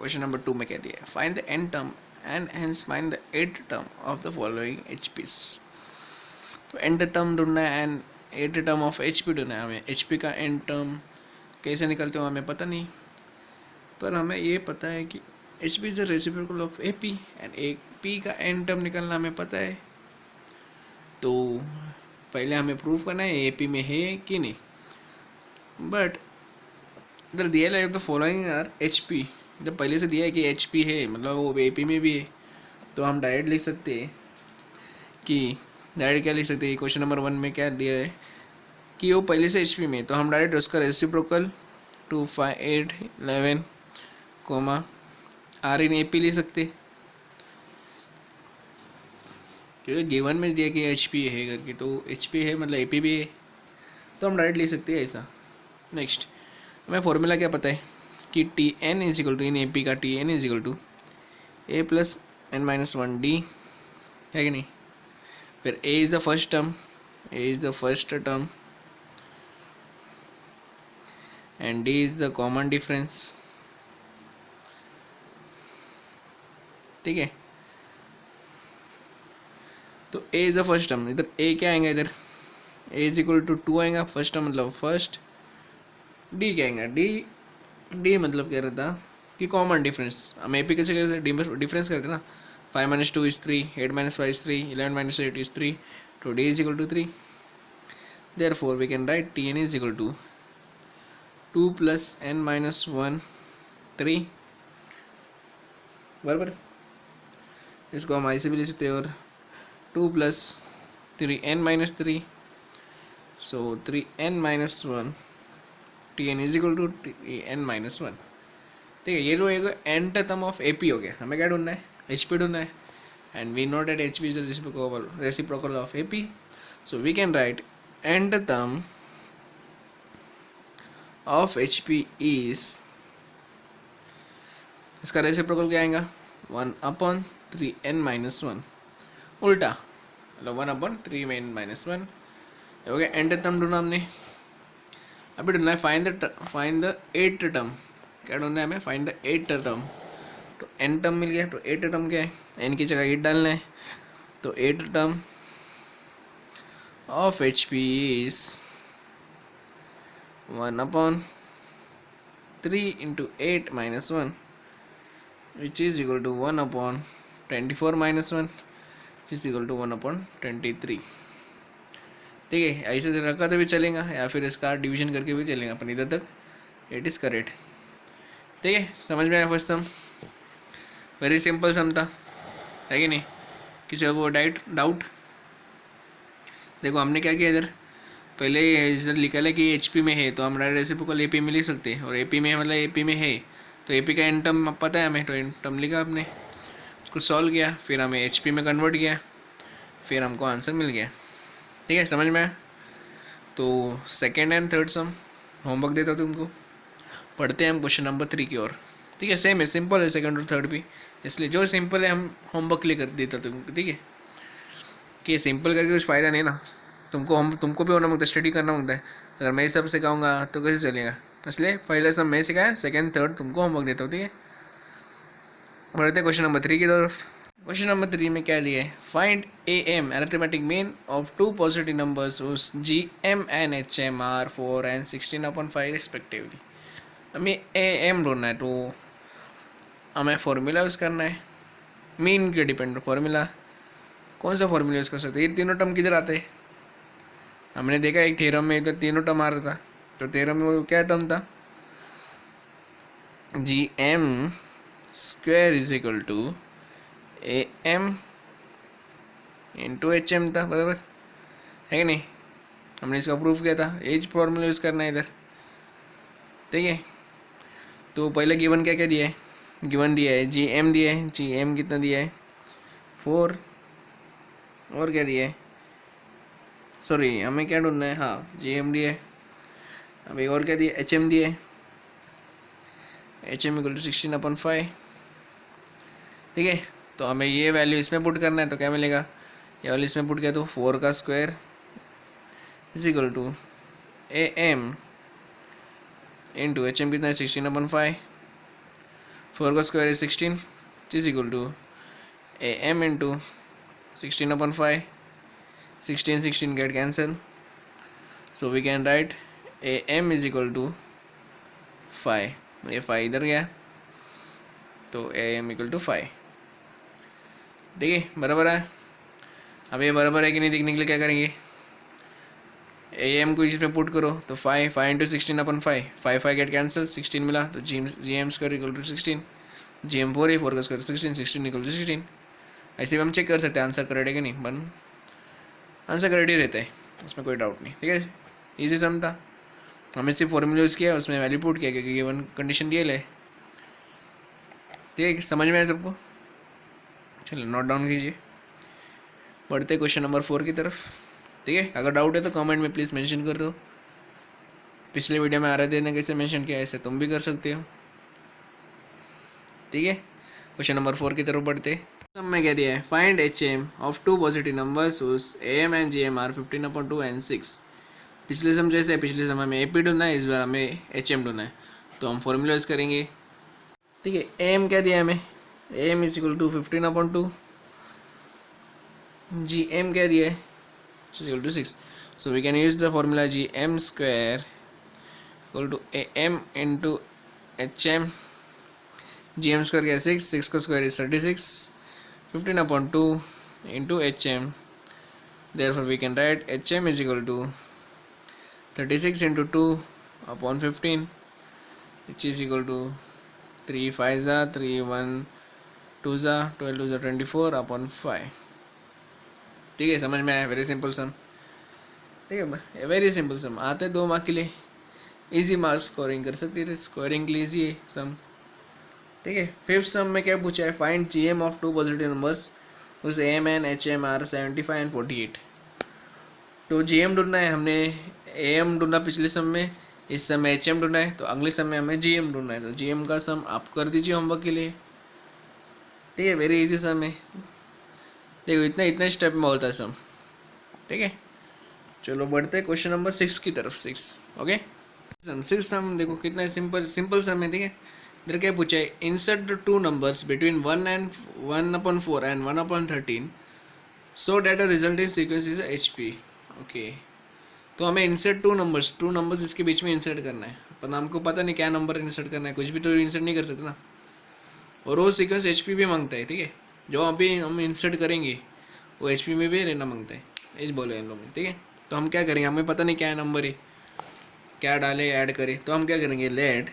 Question number 2 में कह दिया है find the n term and hence find the eight term of the following H Ps. तो n term ढूंढना है and eight term of H P ढूंढना है हमें। एच पी का एन टर्म कैसे निकलते हो हमें पता नहीं, पर हमें ये पता है कि H P is the reciprocal of A P and A P का एन टर्म निकलना हमें पता है। तो पहले हमें प्रूफ करना है ए पी में है कि नहीं। बट इधर दिया है the following R H P, जब पहले से दिया है कि एच पी है मतलब वो ए पी में भी है, तो हम डायरेक्ट लिख सकते हैं कि डायरेक्ट क्या लिख सकते हैं। क्वेश्चन नंबर 1 में क्या दिया है कि वो पहले से एच पी में, तो हम डायरेक्ट उसका reciprocal 2 5 8 11 comma are in A P लिख सकते, क्योंकि गिवन में दिया कि एच पी है करके, तो एच पी है मतलब ए पी भी है, तो हम डायरेक्ट लिख सकते हैं ऐसा। नेक्स्ट हमें फॉर्मूला क्या पता है कि T N is equal to in A P का T N is equal to A plus N minus one D है कि नहीं। फिर A is the first term, A is the first term and D is the common difference. ठीक है, तो A is the first term, इधर A क्या आएगा, इधर ए इज इक्वल टू 2 आएगा फर्स्ट टर्म मतलब फर्स्ट। डी क्या आएगा, डी डी मतलब क्या रहता कि कॉमन डिफरेंस। हम ए पी कैसे कैसे डिफरेंस करते ना, 5 minus 2 is 3, 8 minus 5 is 3, 11 minus 8 is 3, तो d is equal to 3। Therefore we can write T N is equal to 2 plus N minus 1 3 बराबर। इसको हम ऐसे भी लिख सकते हैं, और 2 plus 3 n minus 3, so 3 n minus 1 T N is equal to T n minus 1। ठीक है, ये जो एक n term of A P हो गया। हमें क्या ढूंढना है, एच पी ढूंढना है, and we know that H P is the reciprocal of A P, so we can write n term of H P is, इसका रेसिप्रोकल क्या आएगा 1/3n माइनस 1, उल्टा मतलब 1/3n माइनस 1 हो गया। एन टर्म ढूंढना हमने, अभी ढूंढना है फाइंड द एट टर्म। क्या ढूंढना है हमें, फाइंड द एट टर्म। तो एन टर्म मिल गया, तो एट टर्म क्या है, एन की जगह एट डालना है, तो eight term of H P is 1/3 into 8 minus 1 which is equal to 1/24 minus 1 which is equal to 1/23। ठीक है, ऐसे रखा तो भी चलेगा, या फिर इसका डिवीजन करके भी चलेगा अपन इधर तक, इट इज़ करेक्ट। ठीक है, समझ में आया फर्स्ट सम, वेरी सिंपल सम था, है कि नहीं। किसी को डाउट देखो हमने क्या किया, इधर पहले इधर लिखा है कि एच पी में है, तो हम डायरेक्ट रेसिप्रोकल ए पी में लिख सकते हैं, और ए पी में मतलब ए पी में है, तो ए पी का एन टर्म पता है हमें, तो एन टर्म लिखा आपने, उसको सॉल्व किया, फिर हमें एच पी में कन्वर्ट किया, फिर हमको आंसर मिल गया। ठीक है, समझ में आया। तो second and third some homework देता हूँ तुमको, पढ़ते हैं हम क्वेश्चन नंबर 3 की ओर। ठीक है, सेम है, सिंपल है सेकंड और थर्ड भी, इसलिए जो सिंपल है हम होमवर्क के लिए कर देता तुमको। ठीक है, कि सिंपल करके कुछ फ़ायदा नहीं ना, तुमको भी होना मांगता है, स्टडी करना मांगता है। अगर मैं सब सिखाऊंगा तो कैसे चलेगा, इसलिए पहले सब मैं सिखाया, सेकंड थर्ड तुमको होमवर्क देता हूँ। ठीक है, बढ़ते क्वेश्चन नंबर 3 की तरफ। क्वेश्चन नंबर 3 में क्या दिया है, find A M arithmetic mean of two positive numbers उस G M and H M are 4 and 16/5 respectively. हमें ए एम ढूंढना है, तो हमें फॉर्मूला यूज़ करना है, मीन के डिपेंड फॉर्मूला। कौन सा फॉर्मूला यूज़ कर सकते हैं, ये तीनों टर्म किधर आते हैं, हमने देखा एक थ्योरम में इधर तीनों टर्म आ रहा था, तो थ्योरम में वो क्या टर्म था, G M square is equal to A M into H M था, बराबर है कि नहीं। हमने इसका प्रूफ किया था, एज फॉर्मूला यूज़ करना है इधर। ठीक है, तो पहले गिवन क्या क्या दिया है, गिवन दिया है जी एम दिया है, जी एम कितना दिया है 4, और क्या दिया है, सॉरी हमें क्या ढूंढना है, हाँ जी एम दिया है। अभी और क्या दिया, एच एम दिया है, एच एम इक्वल टू 16/5। ठीक है, तो हमें ये वैल्यू इसमें पुट करना है, तो क्या मिलेगा, ये वाली इसमें पुट किया तो 4 का square is equal to A M into H M कितना है 16/5, 4 का square is 16, which is equal to am into 16 upon 5. 16 get cancelled, so we can write am is equal to 5. ये 5 इधर गया, तो am इक्वल टू 5. देखिए बराबर है. अब ये बराबर है कि नहीं देखने के लिए क्या करेंगे, am को इसमें पुट करो, तो 5 इंटू 16 अपन 5 गेट कैंसिल, 16 मिला, तो G M square equal to 16, G M 4 है, 4 का स्क्वायर 16 इक्वल टू 16. ऐसे भी हम चेक कर सकते हैं आंसर करेक्ट है कि नहीं. बन आंसर करेक्ट ही रहता है, इसमें कोई डाउट नहीं. ठीक है, इजी सम था, हमने सिर्फ फॉर्मूला यूज़ किया, उसमें वैल्यू पुट किया क्योंकि गिवन कंडीशन रियल है. ठीक है, समझ में आया सबको. चलो नोट डाउन कीजिए, बढ़ते क्वेश्चन नंबर 4 की तरफ. ठीक है, अगर डाउट है तो कमेंट में प्लीज़ मेंशन कर दो. पिछले वीडियो में आराध्य ने कैसे मेंशन किया, ऐसे तुम भी कर सकते हो. ठीक है, क्वेश्चन नंबर 4 की तरफ बढ़ते. सब में कह दिया है, find H M of two positive numbers whose A M and G M are 15/2 and 6. पिछले सम जैसे पिछले समय में ए पी ढूंढना है, इस बार हमें एच एम ढूंढना है, तो हम फॉर्मूला यूज़ करेंगे. ठीक है, ए एम क्या दिया हमें, A M is equal to 15/2, G M क्या दिया है, equal to 6. So we can use the formula G M square equal to A M into H M. G M square क्या है 6 का square is 36, 15/2 into H M. Therefore we can write H M is equal to 36 into 2/15, which is equal to 3 5 ज़ा 3 1 2 ज़ा 12 2 ज़ा 24/5. ठीक है, समझ में आया, वेरी सिंपल सम. ठीक है, वेरी सिंपल सम. आते 2 मार्क के लिए, इजी मार्क स्कोरिंग कर सकते थे, स्कोरिंग के लिए इजी है सम. ठीक है, फिफ्थ सम में क्या पूछा है, find G M of two positive numbers उस A M and H M are 75 and 48. तो जी एम ढूंढना है, हमने ए एम ढूंढा पिछले सम में, इस समय एच एम ढूंढना है, तो अगले सम में हमें जी एम ढूंढना है. तो जी एम का सम आप कर दीजिए होमवर्क के लिए. ठीक है, वेरी इजी सम है. देखो इतना स्टेप में होता है सम. ठीक है, चलो बढ़ते हैं क्वेश्चन नंबर 6 की तरफ. 6 ओके, 6 सम देखो कितना सिंपल सम है. ठीक है, इधर क्या पूछा है, insert the two numbers between 1/4 and 1/13 so that the resulting sequence is H P. Okay, तो हमें इंसर्ट टू नंबर्स इसके बीच में इंसर्ट करना है, पर हमको पता नहीं क्या नंबर इंसर्ट करना है, कुछ भी तो इंसर्ट नहीं कर सकते ना. और वो सीक्वेंस एच पी भी मांगता है. ठीक है, जो अभी हम इंसर्ट करेंगे वो एच पी में भी रहना मांगता है, इस बोले हम लोग ने. ठीक है, तो हम क्या करेंगे, हमें पता नहीं क्या नंबर है, क्या डाले ऐड करें, तो हम क्या करेंगे, let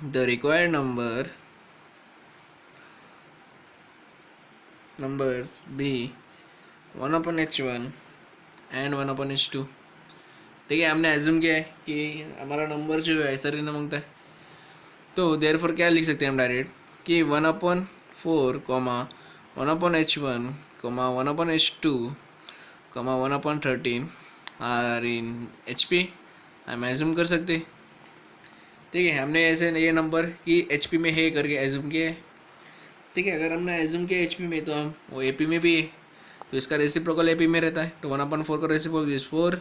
the required numbers be 1/h1 and 1/h2. ठीक है, हमने एज्यूम किया है कि हमारा नंबर जो है ऐसा रहना मांगता है, तो देयरफॉर क्या लिख सकते हैं हम डायरेक्ट कि 1/4 1/h1 1/h2 1/13 are in H P, हम एज्यूम कर सकते. ठीक है, हमने ऐसे ये नंबर कि एच पी में है करके एज्यूम किया है. ठीक है, अगर हमने एज्यूम किया एच पी में, तो हम वो ए पी में भी है, तो इसका रेसिप्रोकल ए पी में रहता है, तो 1/4 का reciprocal is 4,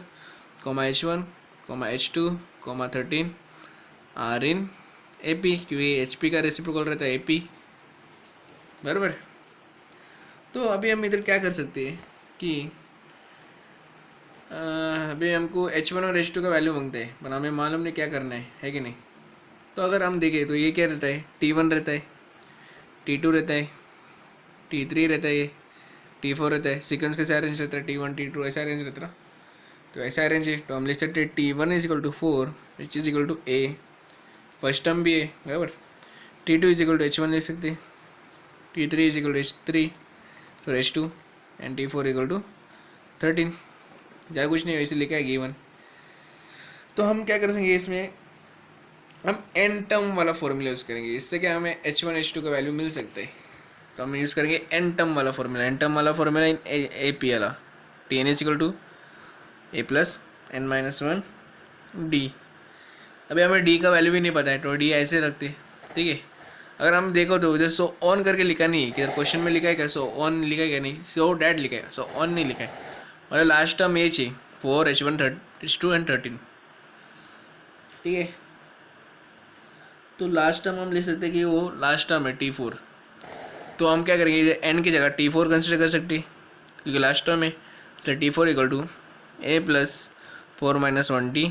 H1, H2, 13 are in A P, क्योंकि एच पी का रेसिप्रोकल रहता है ए पी. बराबर. तो अभी हम इधर क्या कर सकते हैं कि अभी हमको H1 और H2 का वैल्यू मांगते हैं, पर हमें मालूम नहीं क्या करना है कि नहीं. तो अगर हम देखें तो ये क्या रहता है, T1 रहता है, T2 रहता है, T3 रहता है, T4 रहता है. सीक्वेंस कैसे अरेंज रहता है, T1 T2 ऐसा अरेंज रहता है. तो ऐसा अरेंज है, तो हम लिख सकते हैं T1 is equal to 4 which is equal to A, first term भी है बराबर. T2 is equal to H1 लिख सकते हैं, T3 is equal to H3 sorry H2 and T4 equal to 13. ज़्यादा कुछ नहीं है, इसे लिखा है गिवन. तो हम क्या कर सकेंगे, इसमें हम एन टर्म वाला फॉर्मूला यूज़ करेंगे, इससे क्या हमें H1 H2 का वैल्यू मिल सकता है. तो हम यूज़ करेंगे एन टर्म वाला फॉर्मूला. एन टर्म वाला फॉर्मूला इन ए पी वाला, Tn is equal to a plus n-1 d. अभी हमें d का वैल्यू भी नहीं पता है, तो d ऐसे रखते. ठीक है, अगर हम देखो तो इधर सो ऑन करके लिखा नहीं है, कि क्वेश्चन में लिखा है क्या सो ऑन लिखा है क्या, नहीं सो डैट लिखा है, सो ऑन नहीं लिखा है. और लास्ट टर्म ये चाहिए 4 H1 H2 एंड 13. ठीक है, तो लास्ट टर्म हम लिख सकते हैं कि वो लास्ट टर्म है T4। तो हम क्या करेंगे, n की जगह T4 कंसिडर कर सकते हैं क्योंकि लास्ट टर्म है। Sir T4 equal to a plus 4-1d।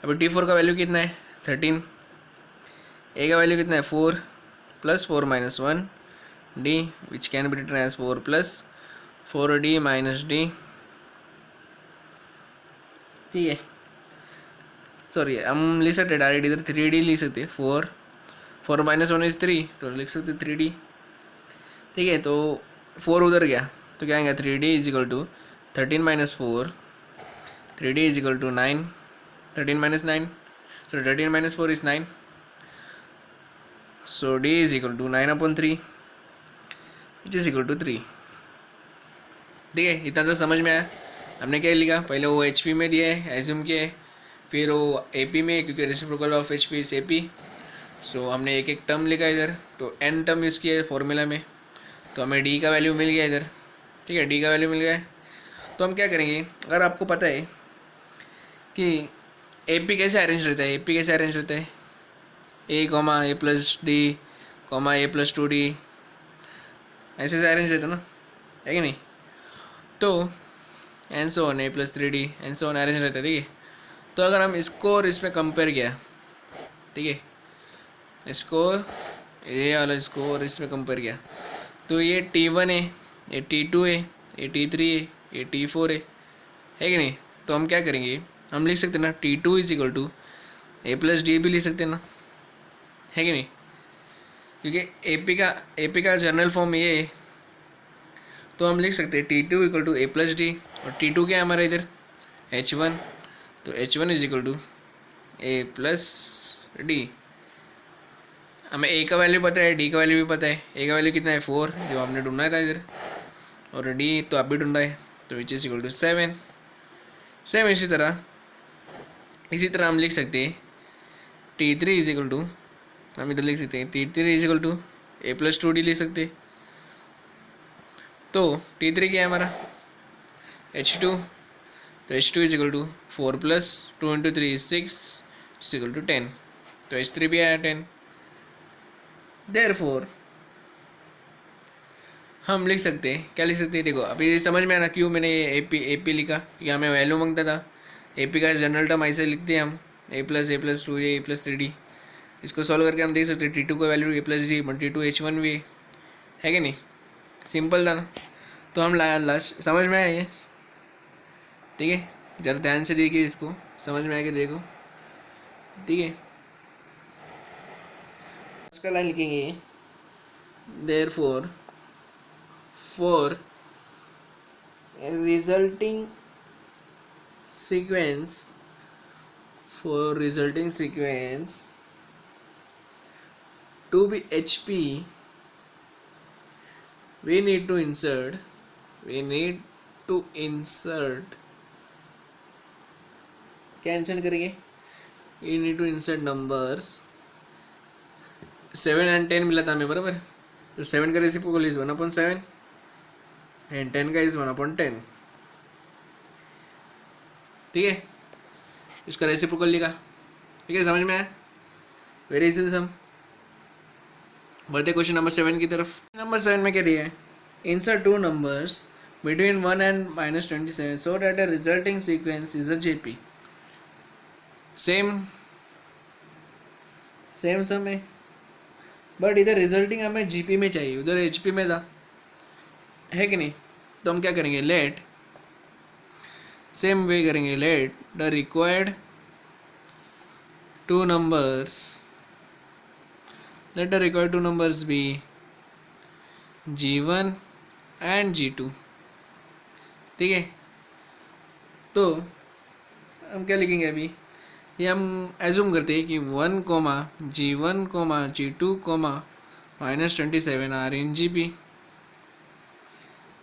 अभी T4 का वैल्यू कितना है 13, a का वैल्यू कितना है 4 plus 4-1d which can be written as 4 plus 4d minus d। ठीक है, सॉरी हम लिख सकते डायरेक्ट इधर 3d लिख सकते, 4 इज 3 तो लिख सकते 3d। ठीक है, तो 4 उधर गया तो क्या आएगा 3d is equal to 13 minus 4, 3d is equal to 9, 13 minus 9, so 13 minus 4 is 9, so d is equal to 9/3 which is equal to 3। ठीक है, इतना तो समझ में आया। हमने क्या लिखा, पहले वो HP में दिया है एज्यूम किया है, फिर वो AP में क्योंकि reciprocal of HP is AP, सो हमने एक एक टर्म लिखा इधर, तो n टर्म यूज़ किया है फॉर्मूला में, तो हमें d का वैल्यू मिल गया इधर। ठीक है, d का वैल्यू मिल गया है। तो हम क्या करेंगे, अगर आपको पता है कि AP कैसे अरेंज रहता है, AP कैसे अरेंज रहता है a plus D a plus 2d ऐसे से अरेंज रहता है ना, है कि नहीं। तो and so on a plus 3d and so on arrange रहता है। ठीक है, तो अगर हम इसको और इसमें कंपेयर किया, ठीक है, इसको ये वाला इसको और इसमें कंपेयर किया, तो ये T1 है, ये T2 है, ये T3 है, ये T4 है कि नहीं। तो हम क्या करेंगे, हम लिख सकते हैं ना T2 is equal to a plus d भी लिख सकते हैं ना, है कि नहीं, क्योंकि AP का जनरल फॉर्म ये है। तो हम लिख सकते हैं T2 equal to a plus d, और T2 क्या है हमारा इधर H1, तो H1 is equal to a plus d. हमें a का वैल्यू पता है, d का वैल्यू भी पता है। a का वैल्यू कितना है 4 जो हमने ढूंढा था इधर, और d तो आप भी ढूंढा है, तो which is equal to 7। Same इसी तरह हम लिख सकते हैं T3 इज इक्वल टू, हम इधर लिख सकते हैं T3 is equal to a plus 2d लिख सकते हैं। तो T3 क्या है हमारा H2, तो H2 is equal to 4 plus 2 into 3 is 6 is equal to 10, तो H3 भी आया 10। देयरफॉर हम लिख सकते हैं, क्या लिख सकते हैं, देखो अभी समझ में आना क्यों मैंने ये AP लिखा, या हमें वैल्यू मांगता था। AP का जनरल टर्म ऐसे लिखते हैं हम a plus 2 a plus 3d। इसको सॉल्व करके हम देख सकते हैं T2 का value a plus D, T2 H1 भी है कि नहीं, सिंपल था ना। तो हम लास्ट समझ में आया ये, ठीक है, जरा ध्यान से देखिए, इसको समझ में आके देखो। ठीक है, उसका लाइन लिखेंगे therefore for a resulting sequence to be HP, we need to insert क्या इंसर्ट करेंगे, we need to insert numbers 7 and 10 मिला था हमें बराबर, तो 7 का रेसिप्रोकल इज 1/7 एंड 10 का इज 1/10। ठीक है, इसका रेसिप्रोकल लिखा। ठीक है, समझ में आया, वेरी इजी सम। बढ़ते क्वेश्चन नंबर 7 की तरफ। नंबर 7 में क्या दिया है, insert two numbers between 1 and -27 so that the resulting sequence is a JP। Same sum है, बट इधर रिजल्टिंग हमें जीपी में चाहिए, उधर एचपी में था, है कि नहीं। तो हम क्या करेंगे, लेट सेम वे करेंगे, let the required two numbers be G1 and G2। ठीक है, तो हम क्या लिखेंगे अभी, ये हम एज्यूम करते हैं कि 1, G1, G2, -27 are in GP।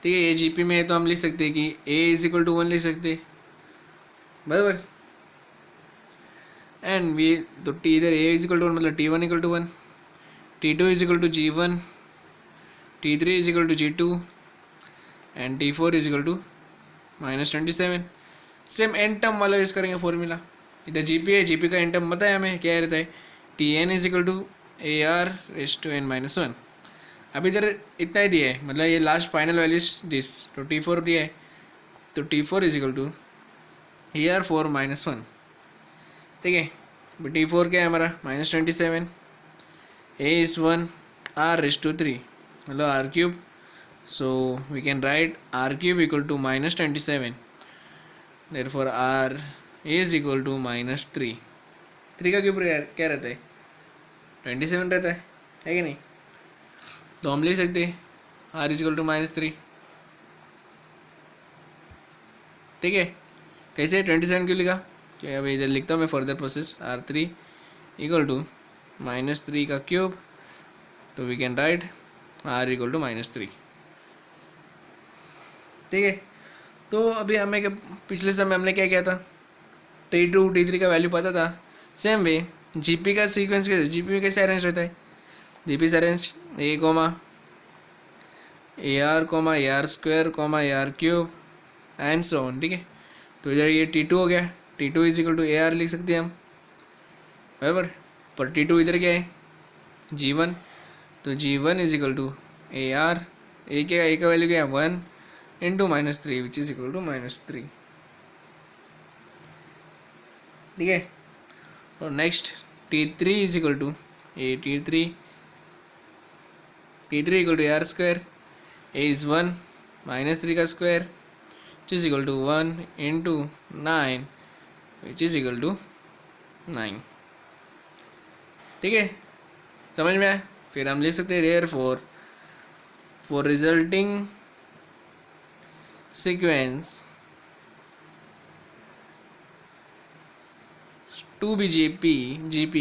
ठीक है, ये GP में है तो हम लिख सकते हैं कि a इज इक्वल टू 1 लिख सकते हैं, बराबर। एंड वी तो T इधर a इज इक्वल टू 1 मतलब T1 equal to 1, T2 is equal to G1, T3 is equal to G2 and T4 is equal to -27। Same n term वाला use करेंगे formula. इधर जीपी है, GP का n term पता है हमें क्या रहता है, T N is equal to A r raise to n minus one. अब इधर इतना ही दिया है, मतलब ये लास्ट फाइनल वैल्यू दिस, तो टी फोर दिया है, तो T four is equal to A R four minus one. ठीक है, टी फोर क्या है हमारा -27, A is one, R raise to three मतलब R cube, so we can write r cube equal to -27, therefore r is equal to -3। 3 का cube क्या रहता है 27 रहता है कि नहीं, तो हम लिख सकते हैं r is equal to -3। ठीक है, कैसे 27 क्यों लिखा, कि अभी इधर लिखता हूँ मैं further process, r3 equal to -3 का क्यूब, तो we can write r equal to -3। ठीक है, तो अभी हमें पिछले समय हमने क्या किया था, T2 T3 का वैल्यू पता था। सेम वे जीपी का सीक्वेंस कैसे, जीपी में कैसे अरेंज रहता है, जीपी से arrange a comma a are square a r cube and so on. ठीक है, तो इधर ये T2 हो गया, T2 is equal to A r लिख सकते हैं हम, बराबर, पर T2 इधर क्या है G1, तो G1 is equal to A R, A क्या, ए का वैल्यू क्या है 1 into -3 which is equal to -3। ठीक है, और next T3 is equal to A T3 equal to A R square, A is 1 -3 का square which is equal to 1 into 9 which is equal to 9। ठीक है, समझ में आया, फिर हम लिख सकते हैं therefore for resulting sequence to be GP,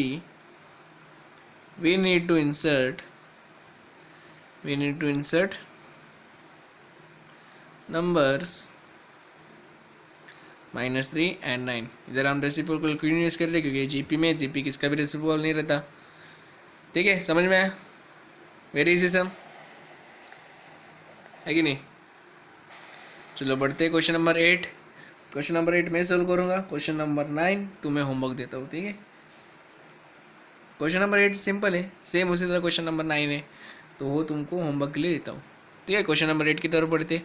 we need to insert numbers -3 and 9। इधर हम रेसिप्रोकल क्यों यूज़ कर रहे हैं, क्योंकि जीपी में जीपी किसका भी रेसिप्रोकल नहीं रहता। ठीक है, समझ में आया, वेरी इजी सम है कि नहीं। चलो बढ़ते हैं क्वेश्चन नंबर 8। क्वेश्चन नंबर 8 मैं सोल्व करूँगा, क्वेश्चन नंबर 9 तुम्हें होमवर्क देता हूँ। ठीक है, क्वेश्चन नंबर 8 सिंपल है, सेम उसी तरह क्वेश्चन नंबर 9 है, तो वो तुमको होमवर्क के लिए देता हूँ। ठीक है, क्वेश्चन नंबर 8 की तरफ बढ़ते।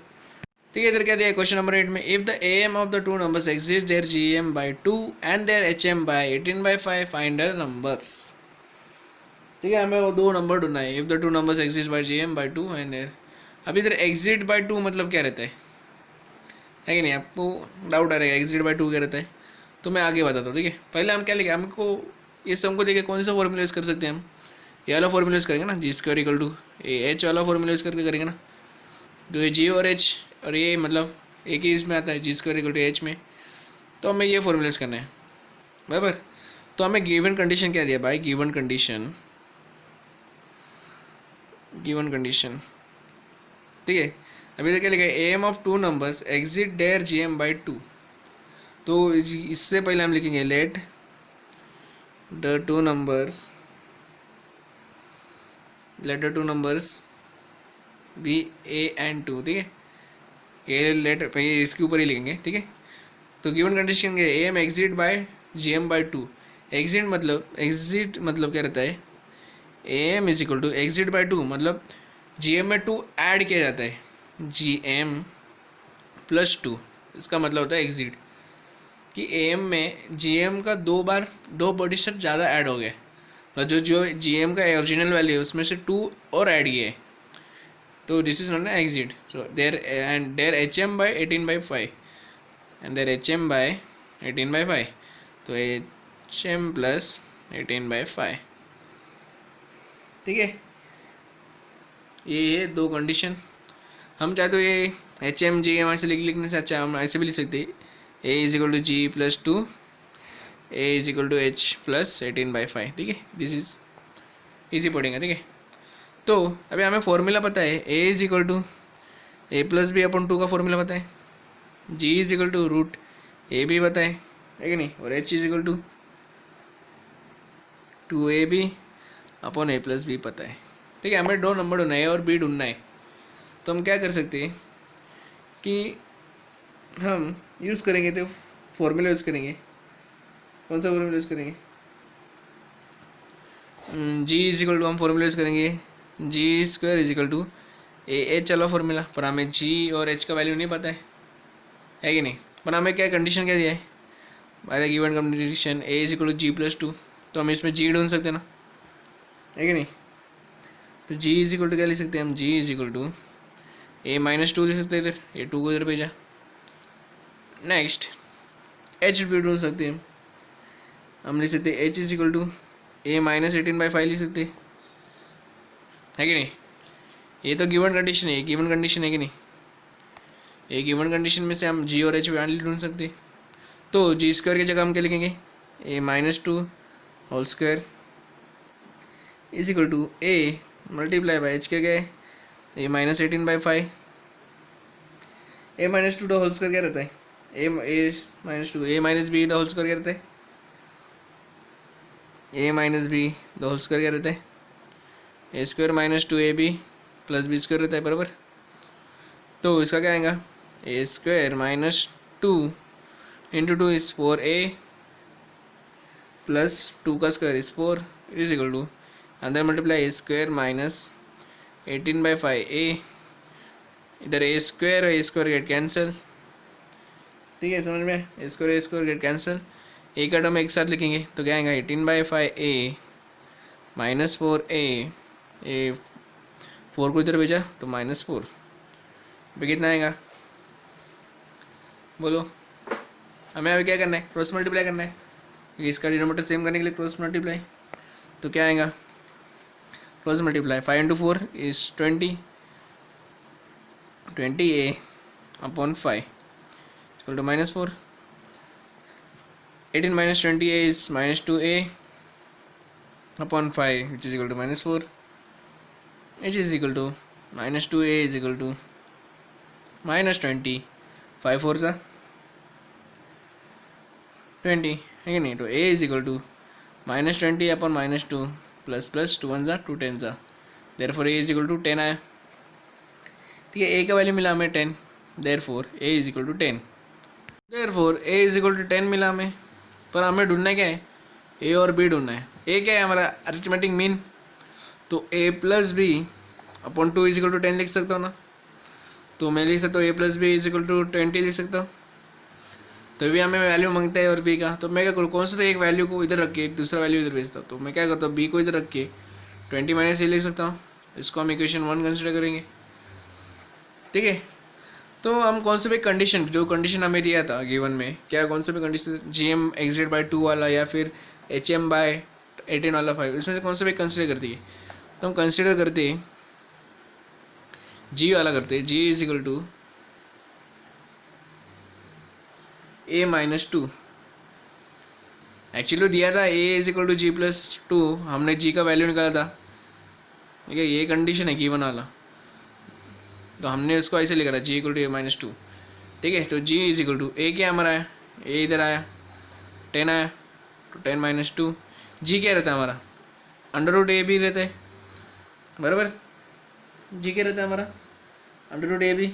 ठीक है, इधर क्या दिया है क्वेश्चन नंबर 8 में, if the M of the two numbers exist their GM by 2 and there HM by 18/5 find their numbers. ठीक है, हमें वो दो नंबर ढूंढना है, if the two numbers exist by GM by 2 and their, अब इधर एग्जिट by 2 मतलब क्या रहता है कि नहीं, आपको डाउट आ रहेगा एग्जिट by 2 क्या रहता है, तो मैं आगे बताता हूँ। ठीक है, पहले हम क्या लिखे, हमको ये सम को देखे कौन सा फॉर्मूला यूज़ कर सकते हैं हम, ये वाला फॉर्मूला यूज़ करेंगे ना, जी स्क्वायर इक्वल टू एच वाला फॉर्मूला यूज़ करके करेंगे ना, तो ये जी और एच और ये मतलब एक ही इसमें आता है जी स्क्वायर इक्वल टू एच में, तो हमें ये फॉर्मूला यूज़ करना है, बराबर। तो हमें गिवन कंडीशन क्या दिया भाई, गिवन कंडीशन, ठीक है। अभी तक क्या लिखा है, M of two numbers exit their GM by 2, तो इससे पहले हम लिखेंगे let the two numbers be A and 2। ठीक है, ये लेट पहले इसके ऊपर ही लिखेंगे। ठीक है, तो गिवन कंडीशन के M exit by GM by 2, exit मतलब क्या रहता है, M is equal to exit by 2 मतलब GM में 2 ऐड किया जाता है, GM + 2, इसका मतलब होता है एग्जिट, कि एम में GM का दो प्रतिशत ज़्यादा ऐड हो गया, मतलब जो GM का ओरिजिनल वैल्यू है उसमें से 2 और ऐड किए है, तो this is not an exit. So there HM by 18/5 and there HM by 18/5, तो HM + 18/5। ठीक है, ये है दो कंडीशन। हम चाहे तो ये HM GM ऐसे लिखने से अच्छा हम ऐसे भी लिख सकते हैं, A is equal to G + 2, A is equal to H + 18/5। ठीक है, दिस इज इजी पड़ेगा। ठीक है, तो अभी हमें फॉर्मूला पता है, A is equal to A + B अपन 2 का फॉर्मूला पता है, G is equal to √AB पता है कि नहीं, और H is equal to 2AB अपन A + B पता है। ठीक है, हमें दो नंबर ढूंढना है और B ढूंढना है, तो हम क्या कर सकते हैं कि हम यूज़ करेंगे, तो फॉर्मूला यूज़ करेंगे, कौन सा फॉर्मूला यूज़ करेंगे, जी इज इक्वल टू हम फॉर्मूला यूज़ करेंगे G square is equal to A H चलो फॉर्मूला, पर हमें जी और एच का वैल्यू नहीं पता है कि नहीं। पर हमें क्या कंडीशन क्या दिया है, by the given condition A is equal to G plus two, तो हम इसमें जी ढूंढ सकते हैं ना, है कि नहीं। तो जी इज इक्वल टू क्या लिख सकते हैं हम, G is equal to A minus two लिख सकते हैं, इधर ए टू को इधर भेजा। नेक्स्ट एच भी ढूंढ सकते हैं हम लिख सकते हैं H is equal to A minus 18/5 लिख सकते हैं, है कि नहीं। ये तो गिवन कंडीशन है, गिवन कंडीशन है कि नहीं। ये गिवन कंडीशन में से हम जी और एच वैल्यू ढूंढ सकते हैं। तो जी स्क्वायर की जगह हम क्या लिखेंगे, A minus two whole square is equal to A multiply by H क्या गया है, A minus 18/5। A minus two the whole square क्या रहता है, A minus two A minus B the whole square क्या रहता है, A minus B the whole square क्या रहता है, A square minus two A B plus B square रहता है बराबर। तो इसका क्या आएगा, A square minus two into two is 4a plus two का square is 4 is equal to अंदर multiply A square minus 18/5a, इधर ए स्क्वायर गेट कैंसिल, ठीक है समझ में, ए स्क्वायर गेट कैंसिल, ए का टर्म एक साथ लिखेंगे तो क्या आएगा 18/5a माइनस 4a, ए 4 को इधर भेजा तो माइनस 4, अभी कितना आएगा बोलो। हमें अभी क्या करना है, क्रॉस मल्टीप्लाई करना है, क्योंकि इसका डिनोमिनेटर सेम करने के लिए क्रॉस मल्टीप्लाई। तो क्या आएगा cross multiply 5 into 4 is 20a upon 5 equal to minus 4, 18 minus 20a is minus 2a upon 5 which is equal to minus 4 which is equal to minus 2a is equal to minus 20, 5 4 सा 20 है कि नहीं। तो a is equal to minus 20 upon minus 2 plus plus 2 1 सा 2 10 सा, therefore a is equal to 10 आया, ठीक है। a का वैल्यू मिला हमें 10, therefore a is equal to 10, therefore a is equal to 10 मिला हमें। पर हमें ढूंढना क्या है, a और b ढूंढना है। a क्या है हमारा अरिथमेटिक मीन, तो a plus B upon 2 is equal to 10 लिख सकता हूँ ना, तो मैं लिख सकता हूँ a plus B is equal to 20 लिख सकता हूँ। तो भी हमें वैल्यू मांगता है और b का, तो मैं क्या करूँ, कौन सा तो एक वैल्यू को इधर रख के दूसरा वैल्यू इधर भेजता हूँ। तो मैं क्या करता हूँ, b को इधर रख के 20 माइनस ए लिख सकता हूँ, इसको हम इक्वेशन 1 कंसिडर करेंगे, ठीक है। तो हम कौन से भी कंडीशन, जो कंडीशन हमें दिया था गिवन में, क्या कौन से भी कंडीशन GM (x/2) वाला या फिर HM/18 वाला 5, इसमें से कौन से भी कंसिडर करती है। तो हम कंसिडर करते जी वाला करते, G is equal to A minus two, actually दिया था A is equal to G plus two, हमने जी का वैल्यू निकाला था, ठीक है। ये कंडीशन है गिवन वाला, तो हमने इसको ऐसे लिखा था G equal to A minus two, ठीक है। तो G is equal to A क्या हमारा है, ए इधर आया 10 आया, तो 10 माइनस टू, जी क्या रहता है हमारा अंडर रूट ए भी रहता है बराबर, जी क्या रहता है हमारा अंडर रूट ए बी,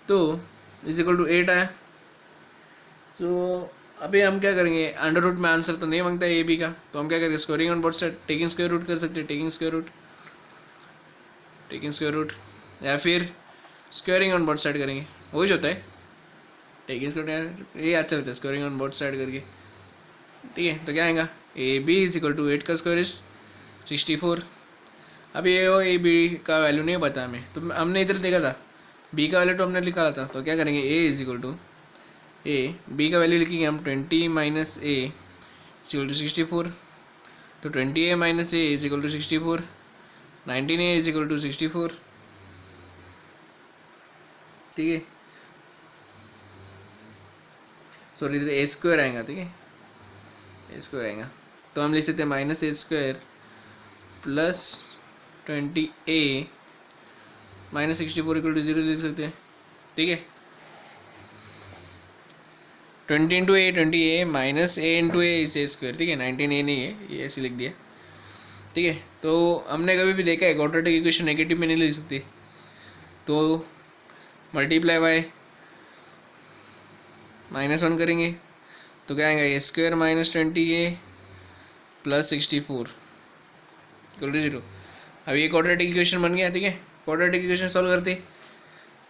तो इज इक्वल टू 8 आया। तो अभी हम क्या करेंगे, अंडर रूट में आंसर तो नहीं मांगता है ए बी का, तो हम क्या करेंगे, squaring on both side taking square root कर सकते हैं, टेकिंग स्क्वायर रूट या फिर स्क्वायरिंग ऑन बोथ साइड करेंगे, वही होता है टेकिंग स्क्वायर, ये अच्छा रहता है स्क्वायरिंग ऑन बोथ साइड करके, ठीक है। तो क्या आएगा, A B is equal to 8 का स्क्वायर इज 64। अब ये हो ए बी का वैल्यू नहीं पता हमें, तो हमने इधर देखा था बी का वैल्यू तो हमने लिखा था, तो क्या करेंगे, A is equal to A B का वैल्यू लिखेंगे हम 20 minus A is equal to 64, तो 20a minus A is equal to 64, 19a is equal to 64, ठीक है। सॉरी इधर ए स्क्वायर आएगा, ठीक है, ए स्क्वायर आएगा, तो हम लिख सकते हैं minus A square plus 20a minus 64 equal to 0 लिख सकते हैं, ठीक है। 20 into A 20a minus A into A is A square, ठीक है, 19a नहीं है, ये ऐसे लिख दिया, ठीक है। तो हमने कभी भी देखा है क्वाड्रेटिक इक्वेशन नेगेटिव में नहीं लिख सकती, तो मल्टीप्लाई बाय -1 करेंगे तो क्या आएगा, A square minus 20a plus 64, equal to 0। अब ये क्वाड्रेटिक इक्वेशन बन गया, ठीक है। क्वाड्रेटिक इक्वेशन सॉल्व करते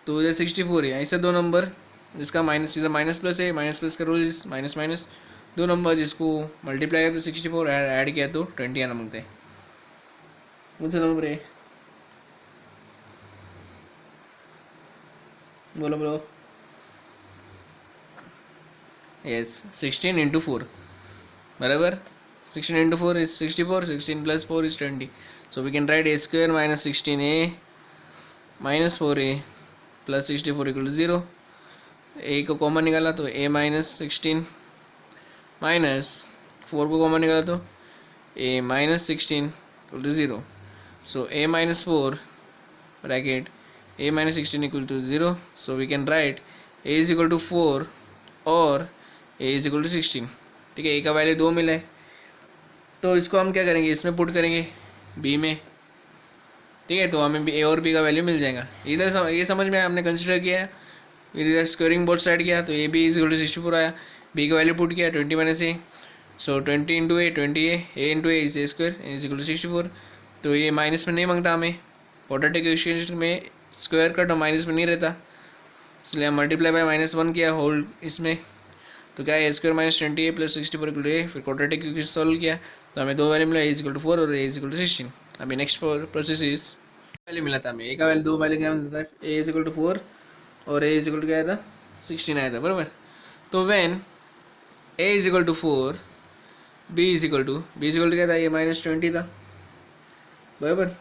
तो इधर 64 है, ऐसे दो नंबर जिसका माइनस इधर माइनस प्लस है, माइनस प्लस का रूल माइनस माइनस, दो नंबर जिसको मल्टीप्लाई किया तो 64 ऐड किया तो 20 आना मांगते हैं। कौन सा नंबर है? बोलो बोलो। यस 16 इंटू 4 बराबर 16 into 4 is 64, 16 plus 4 is 20। So we can write A square minus 16a minus 4a plus 64 equal to 0। A को कॉमन निकाला तो a माइनस 16 माइनस 4 को कॉमन निकाला तो a minus 16 equal to 0। So a minus 4 bracket a minus 16 equal to 0। So we can write a is equal to 4 और a is equal to 16। ठीक है, a का वैल्यू 2 मिला है तो इसको हम क्या करेंगे, इसमें पुट करेंगे b में। ठीक है, तो हमें a और b का वैल्यू मिल जाएगा। इधर ये समझ में हमने कंसिडर किया है, इधर स्क्वायरिंग बोथ साइड किया तो A B is equal to 64 आया, b का वैल्यू पुट किया 20 minus A. So 20 into A 20 A into A is A square is equal to 64। तो ये माइनस में नहीं मांगता हमें, क्वाड्रेटिक इक्वेशन में स्क्वायर का तो माइनस में नहीं रहता, इसलिए हम मल्टीप्लाई बाय -1 किया होल इसमें। तो क्या है, A square minus 20 A plus 64 equal to A. फिर क्वाड्रेटिक इक्वेशन सॉल्व किया तो हमें दो वैल्यू मिला, ए इज इक्वल टू 4 और ए इज इक्वल टू 16। अभी नेक्स्ट प्रोसेस इज वैल्यू मिला था हमें, ए का वैल्यू दो वैल्यू क्या मिलता है, ए इज इक्वल टू 4 और ए इज इक्वल टू क्या आया था 16 आया था बराबर। तो when A is equal to 4 B is equal to क्या था, ये माइनस 20 था बराबर,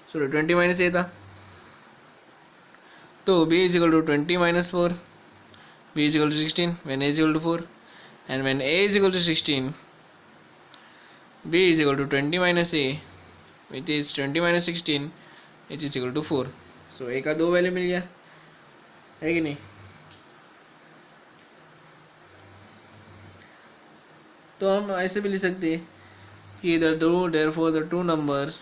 सॉरी 20 माइनस ए था। तो b is equal to 20 minus 4, b is equal to 16 when a is equal to 4 and when a is equal to 16 b is equal to 20 minus a which is 20 minus 16 which is equal to 4। So a का दो value मिल गया है कि नहीं। तो हम ऐसे भी लिख सकते हैं कि therefore the two numbers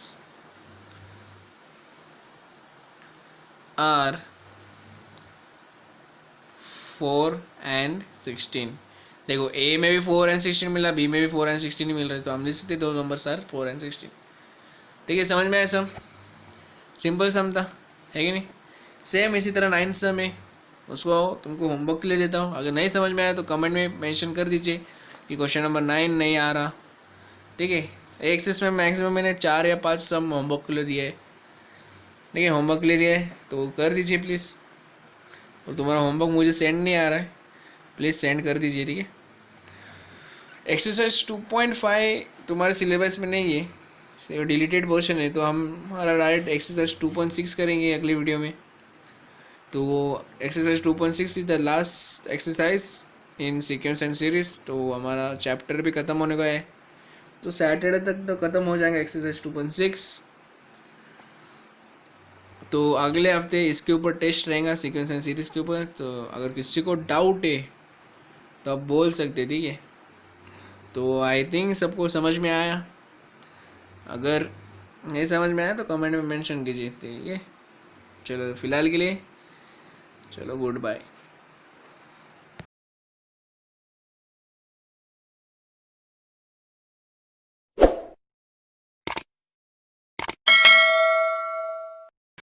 are 4 and 16। देखो a में भी 4 and 16 मिला, b में भी 4 and 16 मिल रहे, तो हम लिख सकते दो नंबर सर 4 and 16। ठीक है, समझ में आया सम, सिंपल सम था है कि नहीं। सेम इसी तरह 9th सम है, उसको तुमको होमवर्क के लिए देता हूँ, अगर नहीं समझ में आया तो कमेंट में मेंशन कर दीजिए कि क्वेश्चन नंबर 9 नहीं आ रहा। ठीक है, एक से इसमें मैक्सिमम मैंने 4 या 5 सम होमवर्क के लिए दिया है। ठीक है, होमवर्क के लिए दिया है तो कर दीजिए प्लीज़, और तुम्हारा होमवर्क मुझे सेंड नहीं आ रहा है, प्लीज़ सेंड कर दीजिए। ठीक है, एक्सरसाइज 2.5 तुम्हारे सिलेबस में नहीं है, डिलीटेड पोर्शन है, तो हम हमारा डायरेक्ट एक्सरसाइज 2.6 करेंगे अगली वीडियो में। तो वो exercise 2.6 is the last exercise in sequence and series. तो हमारा चैप्टर भी ख़त्म होने का है, तो सैटरडे तक तो ख़त्म हो जाएगा एक्सरसाइज 2.6। तो अगले हफ्ते इसके ऊपर टेस्ट रहेगा सीक्वेंस एंड सीरीज़ के ऊपर। तो अगर किसी को डाउट है तो आप बोल सकते, ठीक है। तो आई थिंक सबको समझ में आया, अगर नहीं समझ में आया तो कमेंट में मेंशन कीजिए। ठीक है, चलो फिलहाल के लिए चलो गुड बाय।